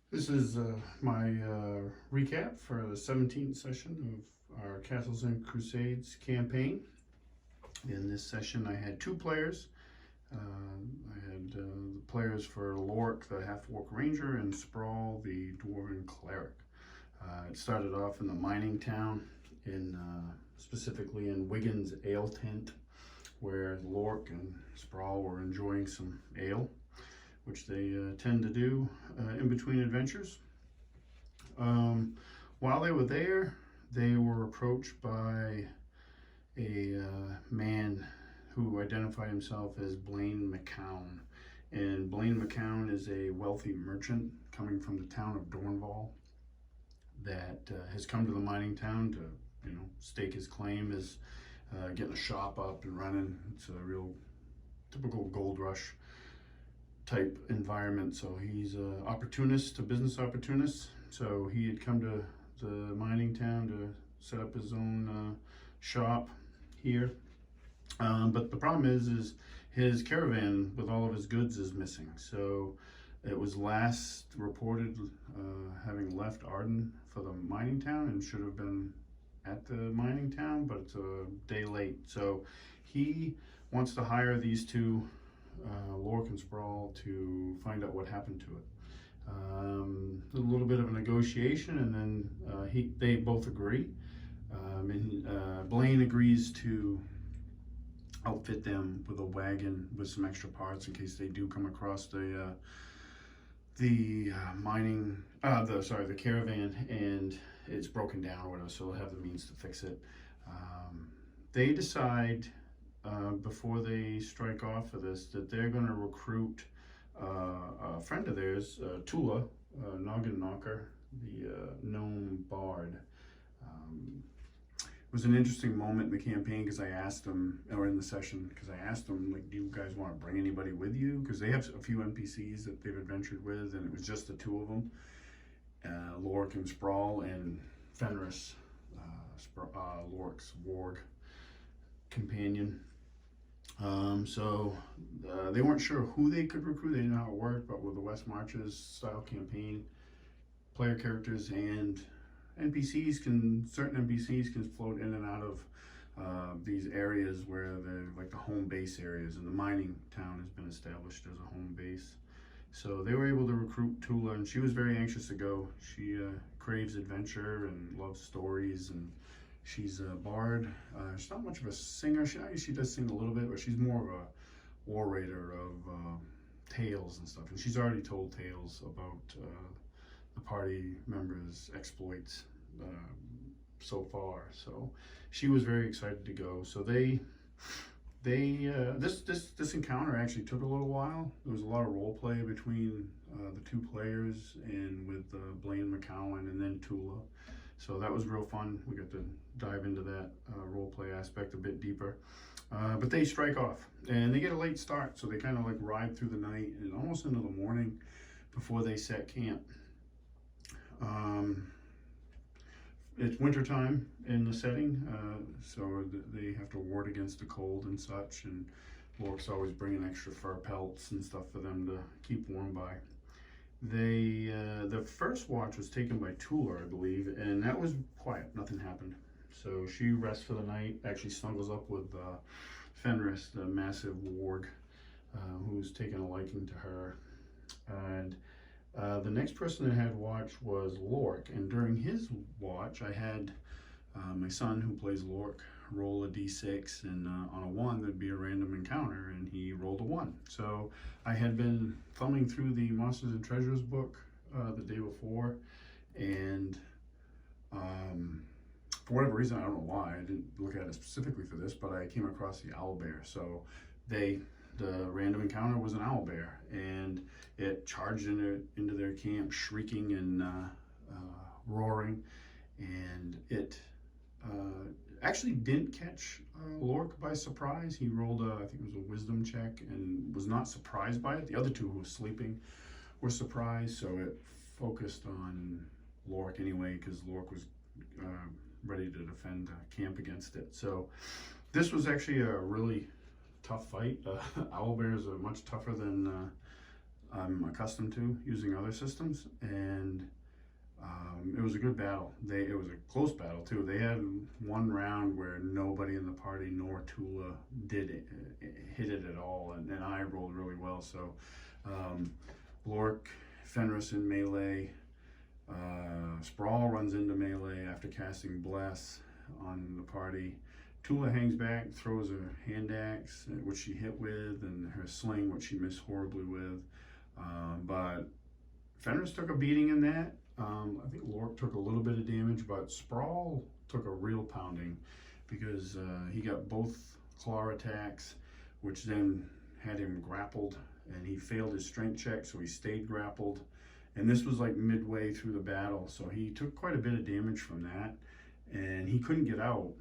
This is my recap for the 17th session of our Castles and Crusades campaign. In this session, I had two players. I had the players for Lork, the half-orc ranger, and Spraul, the dwarven cleric. It started off in the mining town, specifically in Wiggins' ale tent, where Lork and Spraul were enjoying some ale, which they tend to do in between adventures. While they were there, they were approached by a man who identified himself as Blaine McCown. And Blaine McCown is a wealthy merchant coming from the town of Dornval that has come to the mining town to, stake his claim as getting a shop up and running. It's a real typical gold rush type environment. So he's a opportunist, a business opportunist. So he had come to the mining town to set up his own shop here. But the problem is his caravan with all of his goods is missing. So it was last reported having left Arden for the mining town and should have been at the mining town, but it's a day late. So he wants to hire these two, Lork and Spraul, to find out what happened to it. A little bit of a negotiation, and then they both agree. Blaine agrees to outfit them with a wagon with some extra parts in case they do come across the caravan and it's broken down or whatever, so they'll have the means to fix it. They decide before they strike off for this that they're going to recruit a friend of theirs, Tula, Noggin Knocker, the gnome bard. It was an interesting moment in the campaign because I asked them, or in the session, because I asked them, like, do you guys want to bring anybody with you? Because they have a few NPCs that they've adventured with, and it was just the two of them, Lork and Spraul, and Fenris, Lork's warg companion. They weren't sure who they could recruit. They didn't know how it worked, but with the West Marches style campaign, player characters and certain NPCs can float in and out of these areas where they're like the home base areas, and the mining town has been established as a home base. So they were able to recruit Tula, and she was very anxious to go. She craves adventure and loves stories, and she's a bard. She's not much of a singer. She does sing a little bit, but she's more of a orator of tales and stuff. And she's already told tales about the party members' exploits so far. So she was very excited to go. So this encounter actually took a little while. There was a lot of role play between the two players and with Blaine McCowan and then Tula. So that was real fun. We got to dive into that role play aspect a bit deeper. But they strike off and they get a late start. So they kind of like ride through the night and almost into the morning before they set camp. It's winter time in the setting, so they have to ward against the cold and such, and Lork's always bringing extra fur pelts and stuff for them to keep warm by. The first watch was taken by Tula, I believe, and that was quiet. Nothing happened. So she rests for the night, actually snuggles up with Fenris, the massive warg, who's taken a liking to her. And the next person that had watch was Lork, and during his watch, I had my son, who plays Lork, roll a d6, and on a 1, there'd be a random encounter, and he rolled a 1. So I had been thumbing through the Monsters and Treasures book the day before, and for whatever reason, I don't know why, I didn't look at it specifically for this, but I came across the owlbear. So the random encounter was an owlbear, and it charged into their camp, shrieking and roaring, and it actually didn't catch Lork by surprise. He rolled I think it was a wisdom check, and was not surprised by it. The other two who were sleeping were surprised, so it focused on Lork anyway, because Lork was ready to defend camp against it. So this was actually a really tough fight. Owlbears are much tougher than I'm accustomed to using other systems, and it was a good battle. It was a close battle too. They had one round where nobody in the party nor Tula hit it at all, and I rolled really well. So Lork, Fenris in melee. Spraul runs into melee after casting Bless on the party. Tula hangs back, throws her hand axe, which she hit with, and her sling, which she missed horribly with. But Fenris took a beating in that. I think Lork took a little bit of damage, but Spraul took a real pounding because he got both claw attacks, which then had him grappled, and he failed his strength check, so he stayed grappled. And this was like midway through the battle, so he took quite a bit of damage from that, and he couldn't get out.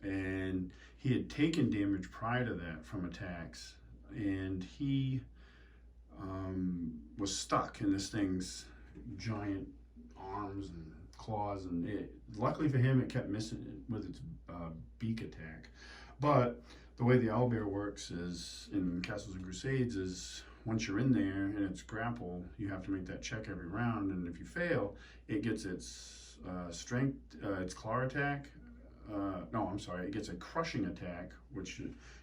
And he had taken damage prior to that from attacks, and he was stuck in this thing's giant arms and claws, and luckily for him, it kept missing it with its beak attack. But the way the owlbear works is in Castles and Crusades is once you're in there and it's grapple, you have to make that check every round, and if you fail, it gets its strength, its claw attack. No, I'm sorry, it gets a crushing attack, which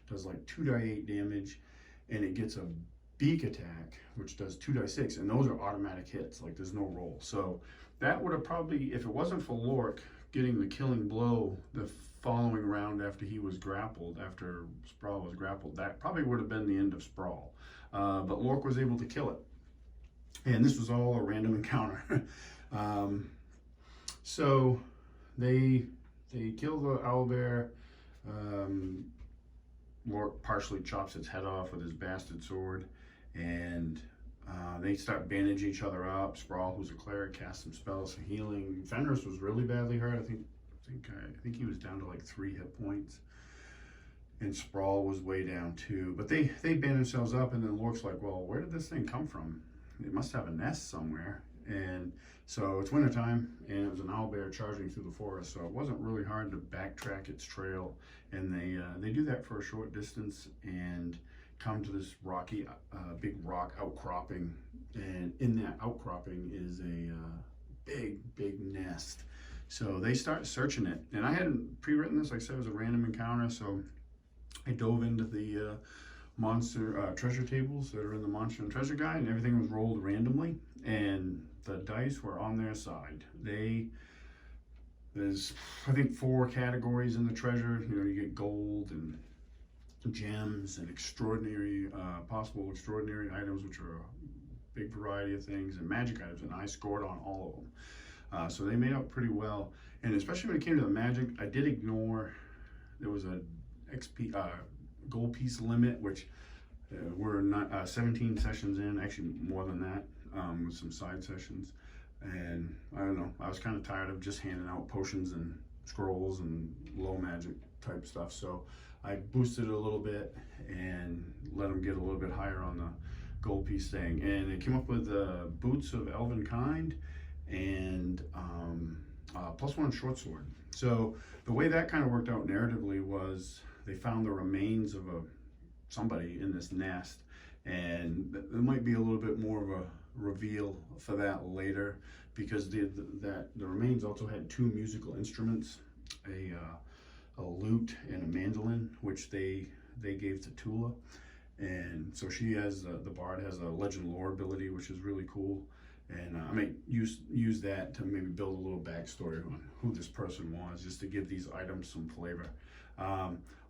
does like 2d8 damage, and it gets a beak attack, which does 2d6, and those are automatic hits, like there's no roll. So that would have probably, if it wasn't for Lork getting the killing blow the following round after he was grappled, after Spraul was grappled, that probably would have been the end of Spraul. But Lork was able to kill it. And this was all a random encounter. So they kill the owlbear. Lork partially chops its head off with his bastard sword, and they start bandaging each other up. Spraul, who's a cleric, casts some spells for healing. Fenris was really badly hurt. I think he was down to like 3 hit points, and Spraul was way down too. But they band themselves up, and then Lork's like, well, where did this thing come from? It must have a nest somewhere. And so it's wintertime, and it was an owlbear charging through the forest, so it wasn't really hard to backtrack its trail. And they do that for a short distance and come to this rocky, big rock outcropping, and in that outcropping is a big nest. So they start searching it, and I hadn't pre-written this. Like I said, it was a random encounter, so I dove into the monster treasure tables that are in the Monster and Treasure Guide, and everything was rolled randomly, and the dice were on their side. There's I think 4 categories in the treasure. You know, you get gold and gems and extraordinary, possible extraordinary items, which are a big variety of things, and magic items, and I scored on all of them. So they made out pretty well, and especially when it came to the magic, I did ignore, there was a XP gold piece limit, which we're not 17 sessions in, actually more than that, with some side sessions. And I don't know, I was kind of tired of just handing out potions and scrolls and low magic type stuff, so I boosted it a little bit and let them get a little bit higher on the gold piece thing. And it came up with boots of elven kind and +1 short sword. So the way that kind of worked out narratively was they found the remains of somebody in this nest, and there might be a little bit more of a reveal for that later, because the remains also had 2 musical instruments, a lute and a mandolin, which they gave to Tula. And so she has, the bard has a legend lore ability, which is really cool. And I might use that to maybe build a little backstory on who this person was, just to give these items some flavor.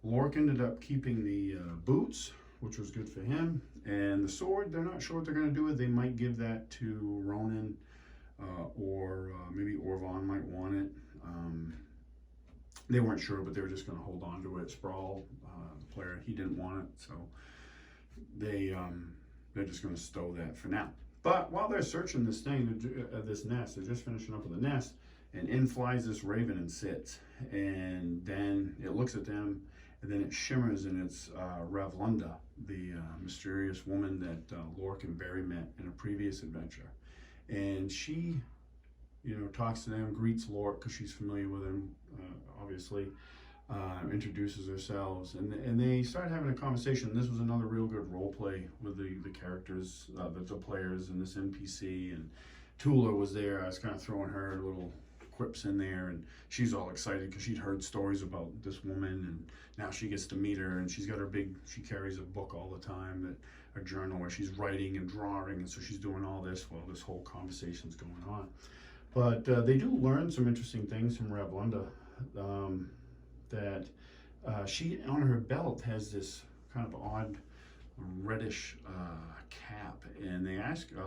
Lork ended up keeping the boots, which was good for him. And the sword, they're not sure what they're going to do with it. They might give that to Ronan, or maybe Orvon might want it. They weren't sure, but they were just going to hold on to it. Spraul, the player, he didn't want it, so they're just going to stow that for now. But while they're searching this thing, this nest, they're just finishing up with the nest, and in flies this raven and sits. And then it looks at them, and then it shimmers, and it's Ravlunda, the mysterious woman that Lork and Barry met in a previous adventure. And she, you know, talks to them, greets Lork because she's familiar with him, obviously. introduces herself, and they start having a conversation. This was another real good role play with the characters, the players, and this NPC. And Tula was there. I was kind of throwing her little quips in there, and she's all excited because she'd heard stories about this woman, and now she gets to meet her. And she's got she carries a book all the time, a journal where she's writing and drawing, and so she's doing all this while this whole conversation's going on. But they do learn some interesting things from Ravlunda. That she, on her belt, has this kind of odd reddish cap, and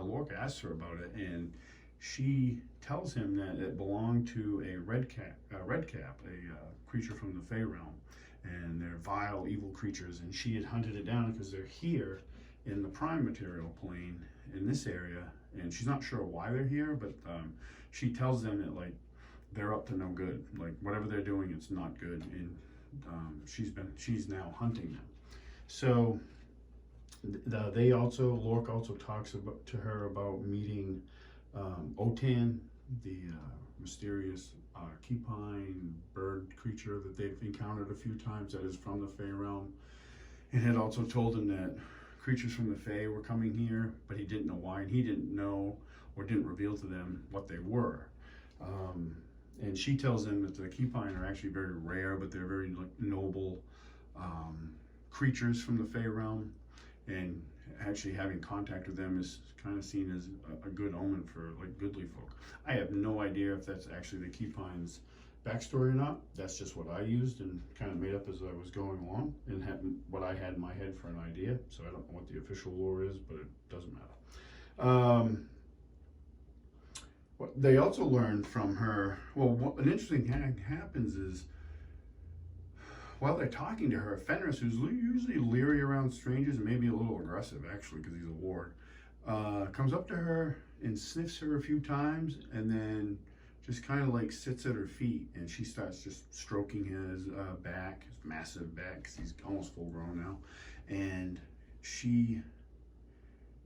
Lork asks her about it, and she tells him that it belonged to a red cap, a creature from the Fey realm, and they're vile, evil creatures, and she had hunted it down because they're here in the prime material plane in this area, and she's not sure why they're here, but she tells them that like they're up to no good, like whatever they're doing, it's not good, and she's now hunting them. So Lork also talks to her about meeting Otan, the mysterious keepine bird creature that they've encountered a few times that is from the Fey realm, and had also told him that creatures from the Fey were coming here, but he didn't know why, and he didn't know or didn't reveal to them what they were. And she tells them that the keepine are actually very rare, but they're very noble creatures from the Fey realm, and actually having contact with them is kind of seen as a good omen for like goodly folk. I have no idea if that's actually the keepine's backstory or not. That's just what I used and kind of made up as I was going along, and had what I had in my head for an idea. So I don't know what the official lore is, but it doesn't matter. What they also learned from her, an interesting thing happens is, while they're talking to her, Fenris, who's usually leery around strangers and maybe a little aggressive actually because he's a ward, comes up to her and sniffs her a few times, and then just kind of like sits at her feet, and she starts just stroking his back, his massive back, because he's almost full grown now, and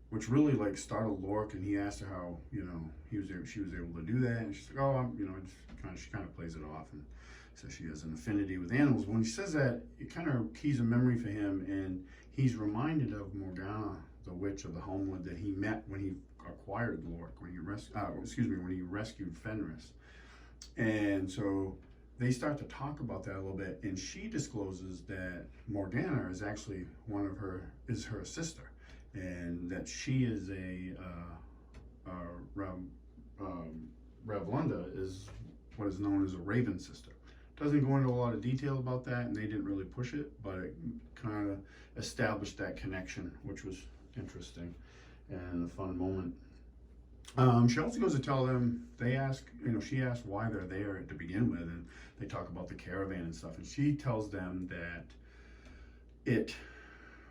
which really like startled Lork, and he asked her how she was able to do that, and she's like, oh, she kind of plays it off and says she has an affinity with animals. When she says that, it kind of keys a memory for him, and he's reminded of Morgana, the witch of the Homewood that he met when he acquired Lork, when he rescued Fenris. And so they start to talk about that a little bit, and she discloses that Morgana is actually her sister, and that she is Ravlunda is what is known as a Raven sister. Doesn't go into a lot of detail about that, and they didn't really push it, but it kind of established that connection, which was interesting and a fun moment. She also goes to tell them, she asks why they're there to begin with, and they talk about the caravan and stuff, and she tells them that it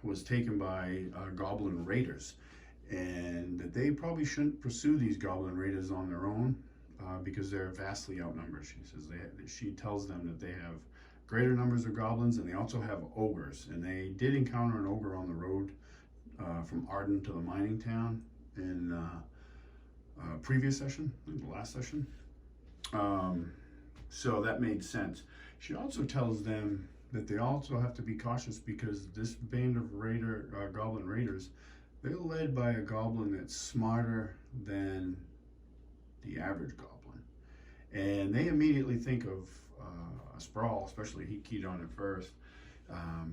was taken by goblin raiders, and that they probably shouldn't pursue these goblin raiders on their own because they're vastly outnumbered. She says she tells them that they have greater numbers of goblins, and they also have ogres, and they did encounter an ogre on the road from Arden to the mining town in previous session, I think the last session. So that made sense. She also tells them that they also have to be cautious because this band of goblin raiders, they're led by a goblin that's smarter than the average goblin. And they immediately think of Spraul, especially he keyed on it first.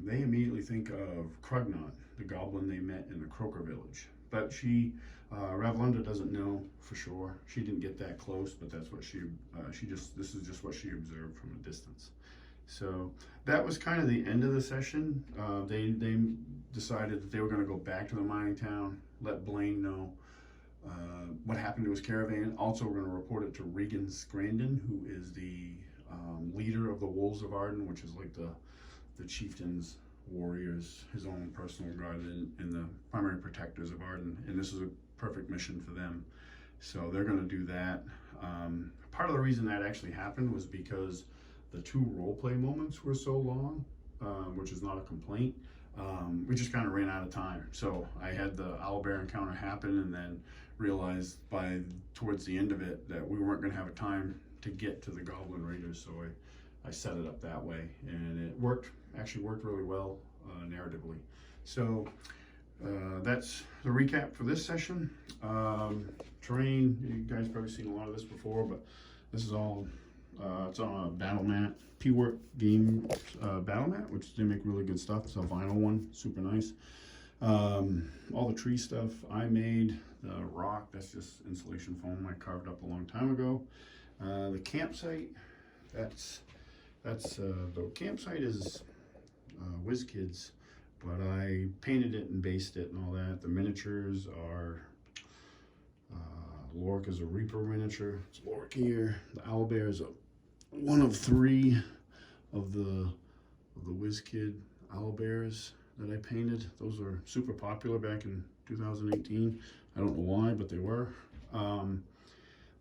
They immediately think of Crugnot, the goblin they met in the Croaker village. But Ravlunda doesn't know for sure. She didn't get that close, but that's what this is just what she observed from a distance. So that was kind of the end of the session. They decided that they were going to go back to the mining town, let Blaine know what happened to his caravan. Also, we're going to report it to Regan Scrandon, who is the leader of the Wolves of Arden, which is like the chieftains, warriors, his own personal guard, and the primary protectors of Arden. And this is a perfect mission for them. So they're going to do that. Part of the reason that actually happened was because the 2 roleplay moments were so long, which is not a complaint. We just kind of ran out of time. So I had the owlbear encounter happen, and then realized towards the end of it that we weren't going to have a time to get to the goblin raiders. So I set it up that way, and it actually worked really well narratively. So that's the recap for this session. Terrain, you guys probably seen a lot of this before, but this is all, it's on a battle mat, P-Work game battle mat, which they make really good stuff. It's a vinyl one, super nice. All the tree stuff I made, the rock, that's just insulation foam I carved up a long time ago. The campsite, the campsite is WizKids, but I painted it and based it and all that. The miniatures are Lork is a Reaper miniature. It's Lork here. The owlbear is one of 3 of the WizKid owlbears that I painted. Those were super popular back in 2018. I don't know why, but they were.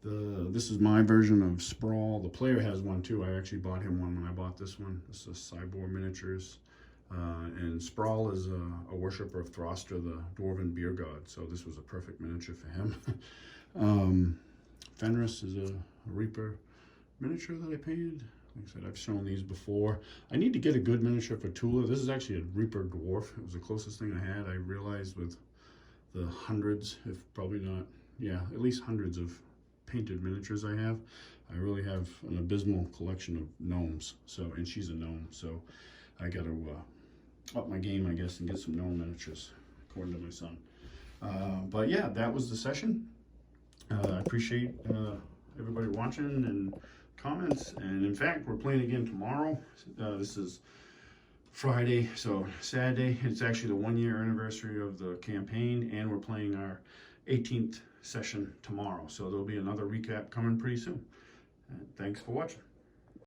This is my version of Spraul. The player has one too. I actually bought him one when I bought this one. This is Cyborg Miniatures. And Spraul is a worshiper of Throster, the dwarven beer god. So this was a perfect miniature for him. Fenris is a Reaper miniature that I painted. Like I said, I've shown these before. I need to get a good miniature for Tula. This is actually a Reaper dwarf. It was the closest thing I had. I realized with the hundreds, if probably not, yeah, at least hundreds of painted miniatures I have. I really have an abysmal collection of gnomes. So, and she's a gnome, so I got to up my game, I guess, and get some gnome miniatures, according to my son. But yeah, that was the session. I appreciate everybody watching and comments. And in fact, we're playing again tomorrow. This is Friday, so Saturday. It's actually the 1-year anniversary of the campaign, and we're playing our 18th session tomorrow. So there'll be another recap coming pretty soon. Thanks for watching.